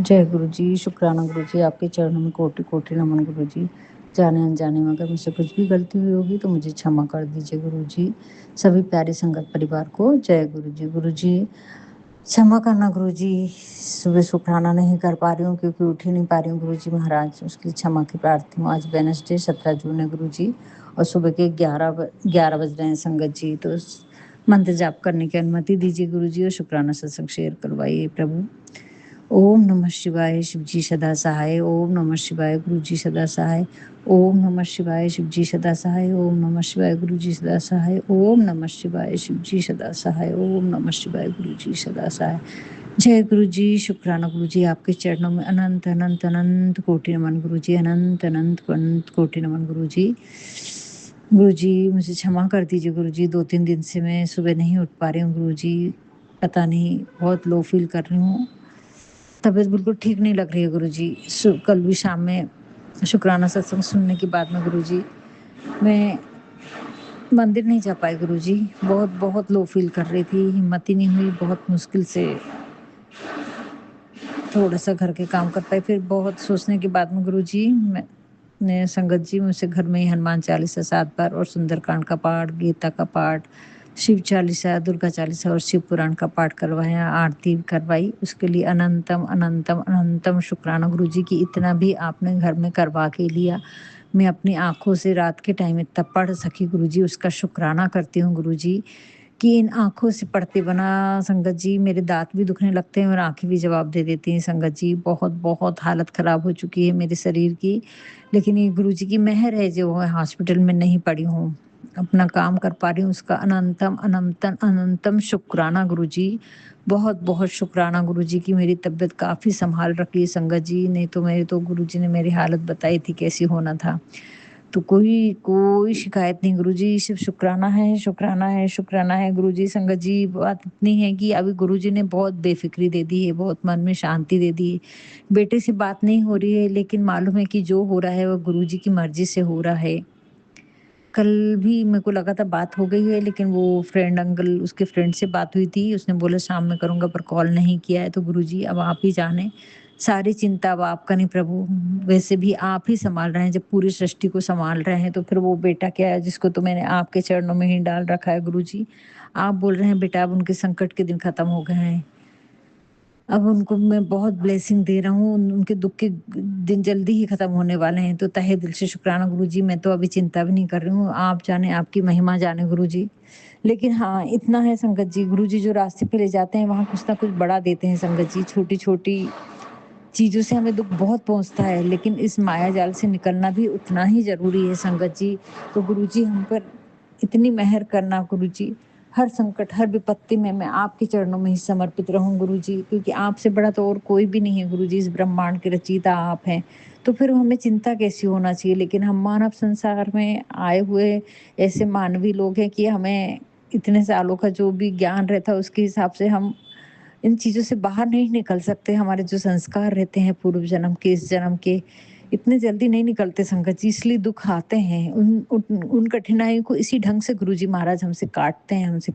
जय गुरु जी, शुक्राना गुरु जी, आपके चरणों में कोटि-कोटि नमन गुरु जी। जाने-अनजाने में अगर मुझसे कुछ भी गलती हुई होगी तो मुझे क्षमा कर दीजिए गुरु जी। सभी प्यारे संगत परिवार को जय गुरु जी। गुरु जी, क्षमा करना गुरु जी, सुबह शुकराना नहीं कर पा रही हूँ क्योंकि उठ ही नहीं पा रही हूँ गुरु जी महाराज, उसके लिए क्षमा की प्रार्थी हूँ। आज वेडनेसडे 17 जून है गुरु जी और सुबह के 11 बज रहे हैं संगत जी, तो मंत्र जाप करने की अनुमति दीजिए गुरु जी और शुकराना सत्संग शेयर करवाइए प्रभु। ओम नमः शिवाय शिवजी सदा सहाय। ओम नमः शिवाय गुरुजी सदा सहाय। ओम नमः शिवाय शिवजी सदा सहाय। ओम नमः शिवाय गुरुजी सदा सहाय। ओम नमः शिवाय शिवजी सदा सहाय। ओम नमः शिवाय गुरुजी सदा सहाय। जय गुरु जी, शुक्राना गुरु जी, आपके चरणों में अनंत अनंत अनंत कोटि नमन गुरु जी, अनंत अनंत अनंत कोटि नमन गुरु जी। गुरु जी, मुझे क्षमा कर दीजिए गुरु जी, 2-3 दिन से मैं सुबह नहीं उठ पा रही हूँ गुरु जी। पता नहीं, बहुत लो फील कर रही हूँ। तबीयत बिल्कुल ठीक नहीं लग रही है गुरुजी। कल भी शाम में शुक्राना सत्संग सुनने के बाद में गुरुजी, मैं मंदिर नहीं जा पाई गुरुजी। बहुत लो फ़ील कर रही थी, हिम्मत ही नहीं हुई, बहुत मुश्किल से थोड़ा-सा घर के काम कर पाई। फिर बहुत सोचने के बाद में गुरुजी, मैंने संगत जी मुझसे घर में ही हनुमान चालीसा 7 बार और सुंदरकांड का पाठ, गीता का पाठ, शिव चालीसा, दुर्गा चालीसा और शिव पुराण का पाठ करवाया, आरती करवाई। उसके लिए अनंतम, अनंतम, अनंतम शुक्राना गुरुजी कि इतना भी आपने घर में करवा के लिया। मैं अपनी आँखों से रात के टाइम इतना पढ़ सकी गुरुजी, उसका शुक्राना करती हूँ गुरुजी। कि इन आँखों से पढ़ते बना संगत जी, मेरे दाँत भी दुखने लगते हैं और आँखें भी जवाब दे देती हैं संगत जी। बहुत हालत ख़राब हो चुकी है मेरे शरीर की। लेकिन ये गुरुजी की मेहर है जो मैं हॉस्पिटल में नहीं पड़ी हूँ। अपना काम कर पा रही हूँ, उसका अनंतम, अनंतम, अनंतम शुक्राना गुरुजी। बहुत शुक्राना गुरुजी कि मेरी तबीयत काफ़ी सँभाल रखी है संगत जी, नहीं तो मेरी तो गुरुजी ने मेरी हालत बताई थी कैसी होना था। तो कोई शिकायत नहीं गुरुजी, सिर्फ़ शुक्राना है, शुक्राना है, शुक्राना है गुरुजी। संगत जी, बात इतनी है कि अभी गुरुजी ने बहुत बेफ़िक्री दे दी है, बहुत मन में शांति दे दी है। बेटे से बात नहीं हो रही है, लेकिन मालूम है कि जो हो रहा है वो गुरुजी की मर्ज़ी से हो रहा है। कल भी मेरे को लगा था बात हो गई है, लेकिन वो फ्रेंड अंकल उसके फ्रेंड से बात हुई थी, उसने बोला शाम में करूँगा पर कॉल नहीं किया है, तो गुरुजी अब आप ही जाने। सारी चिंता अब आप करें प्रभु, वैसे भी आप ही सँभाल रहे हैं, जब पूरी सृष्टि को सँभाल रहे हैं, तो फिर वो बेटा क्या है जिसको तो मैंने आपके चरणों में ही डाल रखा है गुरुजी। आप बोल रहे हैं बेटा अब उनके संकट के दिन खत्म हो गए हैं। अब उनको मैं बहुत ब्लेसिंग दे रहा हूँ, उनके दुःख के दिन जल्दी ही खत्म होने वाले हैं, तो तहे दिल से शुक्राना गुरुजी, मैं तो अभी चिंता भी नहीं कर रही हूँ, आप जाने आपकी महिमा जाने गुरुजी। लेकिन हाँ, इतना है संगत जी, गुरुजी जो रास्ते पे ले जाते हैं, वहाँ कुछ ना कुछ बड़ा देते हैं संगत जी, छोटी-छोटी चीज़ों से हमें दुःख बहुत पहुँचता है, लेकिन इस माया जाल से निकलना भी उतना ही ज़रूरी है संगत जी। तो गुरुजी हम पर इतनी मेहर करना गुरुजी, हर संकट, हर विपत्ति में मैं आपके चरणों में ही समर्पित रहूँ गुरुजी, क्योंकि आपसे बड़ा तो और कोई भी नहीं है गुरुजी, इस ब्रह्मांड के रचयिता आप हैं। तो फिर हमें चिंता कैसी होना चाहिए? लेकिन हम मानव संसार में आए हुए ऐसे मानवी लोग हैं कि हमें इतने सालों का जो भी ज्ञान रहता है, उसके हिसाब से हम इन चीज़ों से बाहर नहीं निकल सकते। हमारे जो संस्कार रहते हैं पूर्व जन्म के, इस जन्म के, इतने जल्दी नहीं निकलते संगत जी, इसलिए दुःख आते हैं। उन कठिनाइयों को इसी ढंग से गुरुजी महाराज हमसे काटते हैं, हमसे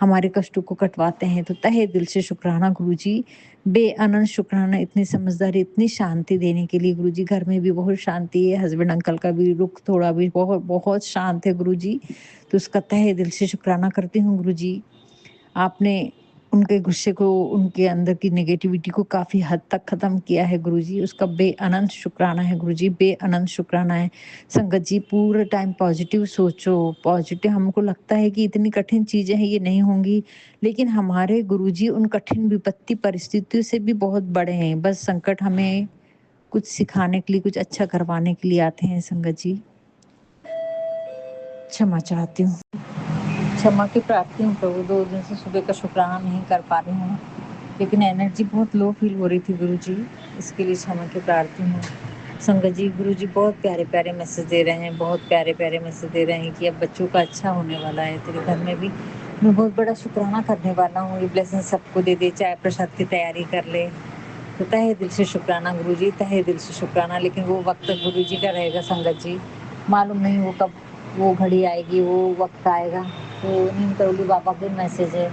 हमारे कष्टों को कटवाते हैं। तो तहे दिल से शुक्राना गुरुजी, बेअनंत शुक्राना इतनी समझदारी, इतनी शांति देने के लिए गुरुजी। घर में भी बहुत शांति है, हस्बैंड अंकल का भी रुख थोड़ा भी बहुत शांत है गुरुजी। तो उसका तहे दिल से शुक्राना करती हूँ गुरुजी। आपने उनके गुस्से को, उनके अंदर की नेगेटिविटी को काफ़ी हद तक ख़त्म किया है गुरुजी, उसका बेअनंत शुक्राना है गुरुजी, बेअनंत शुक्राना है। संगत जी, पूरे टाइम पॉज़िटिव सोचो, पॉज़िटिव। हमको लगता है कि इतनी कठिन चीज़ें हैं, ये नहीं होंगी, लेकिन हमारे गुरुजी उन कठिन विपत्ति परिस्थितियों से भी बहुत बड़े हैं। बस संकट हमें कुछ सिखाने के लिए, कुछ अच्छा करवाने के लिए आते हैं संगत जी। क्षमा चाहती हूँ। क्षमा की प्रार्थी हूँ प्रभु, 2 दिन से सुबह का शुक्राना नहीं कर पा रही हूँ, लेकिन एनर्जी बहुत लो फील हो रही थी गुरुजी, इसके लिए क्षमा की प्रार्थी हूँ। संगत जी, गुरुजी बहुत प्यारे-प्यारे मैसेज दे रहे हैं, बहुत प्यारे-प्यारे मैसेज दे रहे हैं कि अब बच्चों का अच्छा होने वाला है, तेरे घर में भी मैं बहुत बड़ा शुक्राना करने वाला हूँ, ये ब्लेसिंग सबको दे दे, चाय प्रसाद की तैयारी कर ले। तो तहे दिल से शुक्राना गुरुजी, तहे दिल से शुक्राना, लेकिन वो वक़्त गुरुजी का रहेगा संगत जी। मालूम नहीं वो कब वो घड़ी आएगी, वो वक़्त आएगा। तो नीम करोली बाबा के मैसेज है,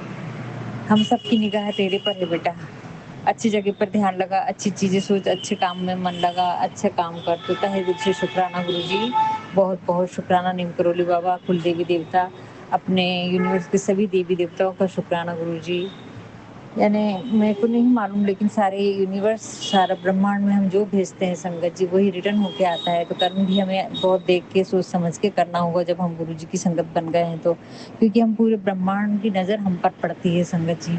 हम सबकी निगाह तेरे पर है बेटा। अच्छी जगह पर ध्यान लगा, अच्छी चीज़ें सोच, अच्छे काम में मन लगा, अच्छा काम कर, तो तहे दिल से शुक्राना गुरुजी। बहुत-बहुत शुक्राना नीम करोली बाबा, कुल देवी देवता, अपने यूनिवर्स के सभी देवी देवताओं का शुक्राना गुरुजी। यानी मेरे को नहीं मालूम, लेकिन सारे यूनिवर्स, सारा ब्रह्मांड में हम जो भेजते हैं संगत जी वही रिटर्न होके आता है। तो कर्म भी हमें बहुत देख के सोच समझ के करना होगा जब हम गुरु जी की संगत बन गए हैं तो, क्योंकि हम पूरे ब्रह्मांड की नज़र हम पर पड़ती है संगत जी।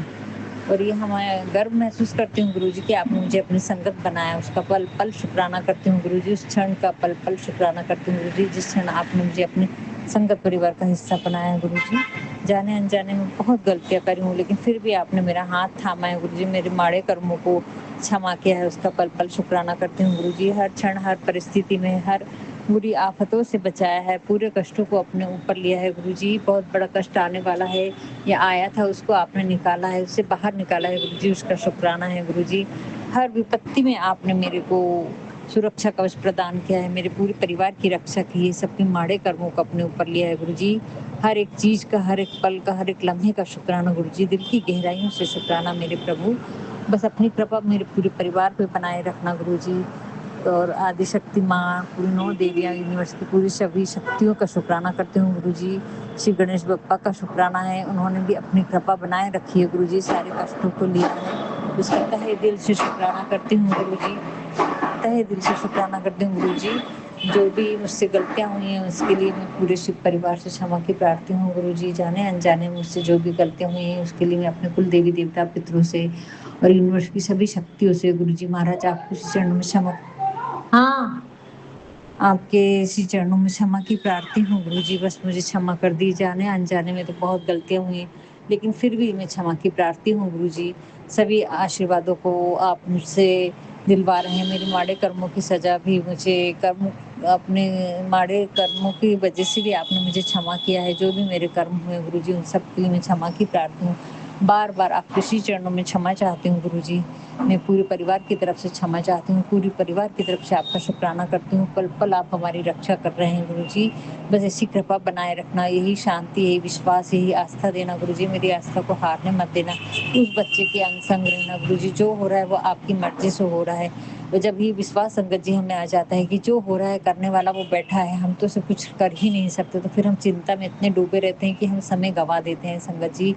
और ये हमें गर्व महसूस करती हूँ गुरुजी कि आपने मुझे अपनी संगत बनाया, उसका पल-पल शुक्राना करती हूँ गुरुजी, उस क्षण का पल-पल शुक्राना करती हूँ गुरुजी, जिस क्षण आपने मुझे अपने संगत परिवार का हिस्सा बनाया है गुरुजी। जाने-अनजाने में बहुत गलतियाँ करी हूँ, लेकिन फिर भी आपने मेरा हाथ थामा है गुरुजी, मेरे माड़े कर्मों को क्षमा किया है, उसका पल-पल शुक्राना करती हूँ गुरुजी। हर क्षण, हर परिस्थिति में, हर बुरी आफ़तों से बचाया है, पूरे कष्टों को अपने ऊपर लिया है गुरुजी। बहुत बड़ा कष्ट आने वाला है या आया था, उसको आपने निकाला है, उससे बाहर निकाला है गुरुजी, उसका शुक्राना है गुरुजी। हर विपत्ति में आपने मेरे को सुरक्षा कवच प्रदान किया है, मेरे पूरे परिवार की रक्षा की है, सबके माड़े कर्मों को अपने ऊपर लिया है गुरुजी। हर एक चीज़ का, हर एक पल का, हर एक लम्हे का शुक्राना गुरुजी, दिल की गहराइयों से शुक्राना मेरे प्रभु। बस अपनी कृपा मेरे पूरे परिवार पे बनाए रखना गुरुजी। और आदिशक्ति माँ, पूरी 9 देवियाँ, यूनिवर्स की पूरी सभी शक्तियों का शुक्राना करती हूँ गुरुजी। श्री गणेश बप्पा का शुक्राना है, उन्होंने भी अपनी कृपा बनाए रखी है गुरुजी, सारे कष्टों को लिया है, उसका तहे दिल से शुक्राना करती हूँ गुरुजी। तहे दिल से शुक्राना करती हूँ गुरुजी। जो भी मुझसे गलतियाँ हुई हैं उसके लिए मैं पूरे शिव परिवार से क्षमा की प्रार्थी हूँ गुरुजी। जाने-अनजाने मुझसे जो भी गलतियाँ हुई हैं उसके लिए मैं अपने कुल देवी देवता पितरों से और यूनिवर्स की सभी शक्तियों से गुरुजी महाराज आपके चरणों में क्षमा, हाँ, आपके इसी चरणों में क्षमा की प्रार्थी हूँ गुरुजी, बस मुझे क्षमा कर दी। जाने-अनजाने में तो बहुत गलतियाँ हुई हैं, लेकिन फिर भी मैं क्षमा की प्रार्थी हूँ गुरुजी। सभी आशीर्वादों को आप मुझसे दिलवा रहे हैं, मेरे माड़े कर्मों की सज़ा भी मुझे कर्म अपने माड़े कर्मों की वजह से भी आपने मुझे क्षमा किया है। जो भी मेरे कर्म हुए गुरुजी, उन सब के लिए मैं क्षमा की प्रार्थी हूँ। बार-बार आपके श्री चरणों में क्षमा चाहती हूँ गुरुजी। मैं पूरे परिवार की तरफ से क्षमा चाहती हूँ, पूरे परिवार की तरफ से आपका शुक्राना करती हूँ, पल-पल आप हमारी रक्षा कर रहे हैं गुरुजी। बस ऐसी कृपा बनाए रखना, यही शांति, यही विश्वास, यही आस्था देना गुरुजी, मेरी आस्था को हारने मत देना। उस बच्चे के अंग-संग रहना गुरुजी, जो हो रहा है वो आपकी मर्ज़ी से हो रहा है। और जब ये विश्वास संगत जी हमें आ जाता है कि जो हो रहा है करने वाला वो बैठा है, हम तो उसे कुछ कर ही नहीं सकते, तो फिर हम चिंता में इतने डूबे रहते हैं कि हम समय गँवा देते हैं संगत जी।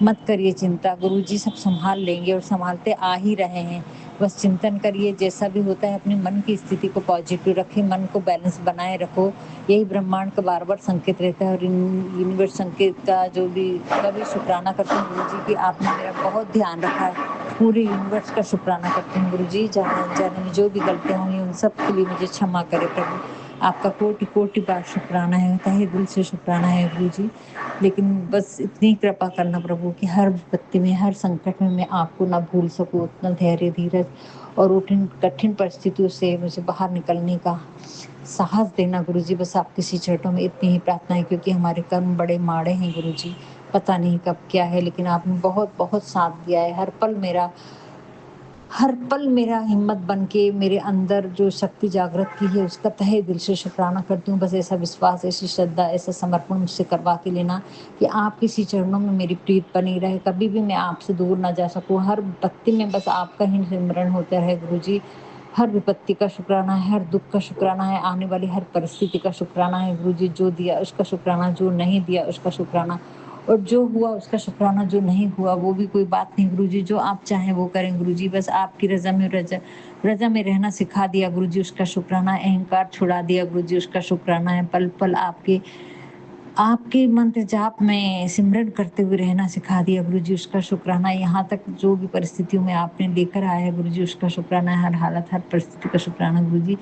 मत करिए चिंता, गुरुजी सब सँभाल लेंगे और सँभालते आ ही रहे हैं। बस चिंतन करिए, जैसा भी होता है अपने मन की स्थिति को पॉजिटिव रखें, मन को बैलेंस बनाए रखो। यही ब्रह्मांड का बार-बार संकेत रहता है और यूनिवर्स संकेत का जो भी कभी शुक्राना करती हूँ गुरुजी कि आपने मेरा बहुत ध्यान रखा है। पूरे यूनिवर्स का शुक्राना करती हूँ गुरुजी, जाने-अनजाने में जो भी गलतियाँ हुई उन सब के लिए मुझे क्षमा करें प्रभु। आपका कोटि-कोटि बार शुक्राना है, तहे दिल से शुक्राना है गुरुजी। लेकिन बस इतनी कृपा करना प्रभु कि हर विपत्ति में, हर संकट में मैं आपको ना भूल सकूँ, उतना धैर्य, धीरज और कठिन कठिन परिस्थितियों से मुझे बाहर निकलने का साहस देना गुरुजी। बस आपके श्री चरणों में इतनी ही प्रार्थना है, क्योंकि हमारे कर्म बड़े माड़े हैं गुरुजी। पता नहीं कब क्या है, लेकिन आपने बहुत-बहुत साथ दिया है। हर पल मेरा हिम्मत बन के मेरे अंदर जो शक्ति जागृत की है उसका तहे दिल से शुक्राना करती हूँ। बस ऐसा विश्वास, ऐसी श्रद्धा, ऐसा समर्पण मुझसे करवा के लेना कि आपके इसी चरणों में मेरी प्रीत बनी रहे, कभी भी मैं आपसे दूर ना जा सकूँ। हर विपत्ति में बस आपका ही सिमरन होता रहे गुरुजी। हर विपत्ति का शुक्राना है, हर दुःख का शुक्राना है, आने वाली हर परिस्थिति का शुक्राना है गुरुजी। जो दिया उसका शुक्राना, जो नहीं दिया उसका शुक्राना और जो हुआ उसका शुक्राना, जो नहीं हुआ वो भी कोई बात नहीं गुरुजी, जो आप चाहें वो करें गुरुजी। बस आपकी रज़ा में रहना सिखा दिया गुरुजी, उसका शुक्राना। अहंकार छुड़ा दिया गुरुजी, उसका शुक्राना है। पल-पल आपके आपके मंत्र जाप में सिमरन करते हुए रहना सिखा दिया गुरुजी, उसका शुक्राना। यहाँ तक जो भी परिस्थितियों में आपने लेकर आए हैं गुरुजी, उसका शुक्राना है। हर हालत, हर परिस्थिति का शुक्राना गुरुजी।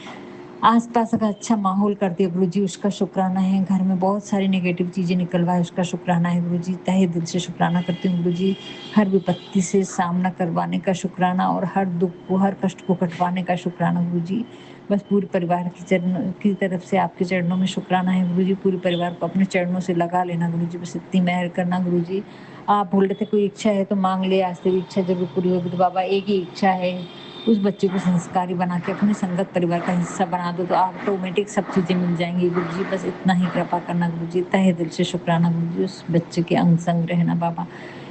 आस-पास का अच्छा माहौल कर दिया गुरुजी, उसका शुक्राना है। घर में बहुत सारी नेगेटिव चीज़ें निकलवाए, उसका शुक्राना है गुरुजी। तहे दिल से शुक्राना करती हूँ गुरुजी। हर विपत्ति से सामना करवाने का शुक्राना और हर दुःख को, हर कष्ट को कटवाने का शुक्राना गुरुजी। बस पूरे परिवार की तरफ से आपके चरणों में शुक्राना है गुरुजी। पूरे परिवार को अपने चरणों से लगा लेना गुरुजी, बस इतनी मेहर करना गुरुजी। आप बोल रहे थे कोई इच्छा है तो माँग ले, आज तेरी इच्छा ज़रूर पूरी होगी। तो बाबा एक ही इच्छा है, उस बच्चे को संस्कारी बना के अपने संगत परिवार का हिस्सा बना दो तो ऑटोमेटिक सब चीज़ें मिल जाएँगी गुरुजी। बस इतना ही कृपा करना गुरुजी। तहे दिल से शुक्राना गुरुजी, उस बच्चे के अंग संग रहना बाबा।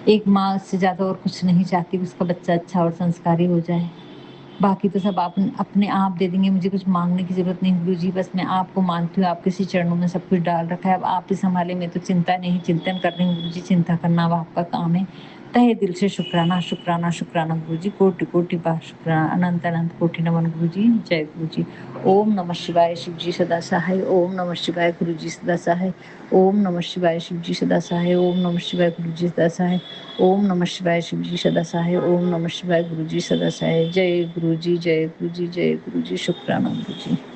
एक माँ से ज़्यादा और कुछ नहीं चाहती कि उसका बच्चा अच्छा और संस्कारी हो जाए। बाकी तो सब आप अपने आप दे देंगे, मुझे कुछ माँगने की ज़रूरत नहीं गुरुजी, बस मैं आपको मानती हूँ, आपके सी चरणों में सब कुछ डाल रखा है, अब आप ही सँभालें, मैं तो चिंता नहीं चिंतन कर रही हूँ गुरुजी, चिंता करना अब आपका काम है। तहे दिल से शुक्राना, शुक्राना, शुक्राना गुरुजी, कोटि-कोटि बार शुक्राना, अनंत-अनंत कोटि नमन गुरुजी, जय गुरुजी। ओम नमः शिवाय, शिव जी सदा सहाय, ओम नमः शिवाय, गुरुजी सदा सहाय, ओम नमः शिवाय, शिव जी सदा सहाय, ओम नमः शिवाय, गुरुजी सदा सहाय, ओम नमः शिवाय, शिव जी सदा सहाय, ओम नमः शिवाय, गुरुजी सदा सहाय। जय गुरुजी, जय गुरुजी, जय गुरुजी, शुक्राना गुरुजी।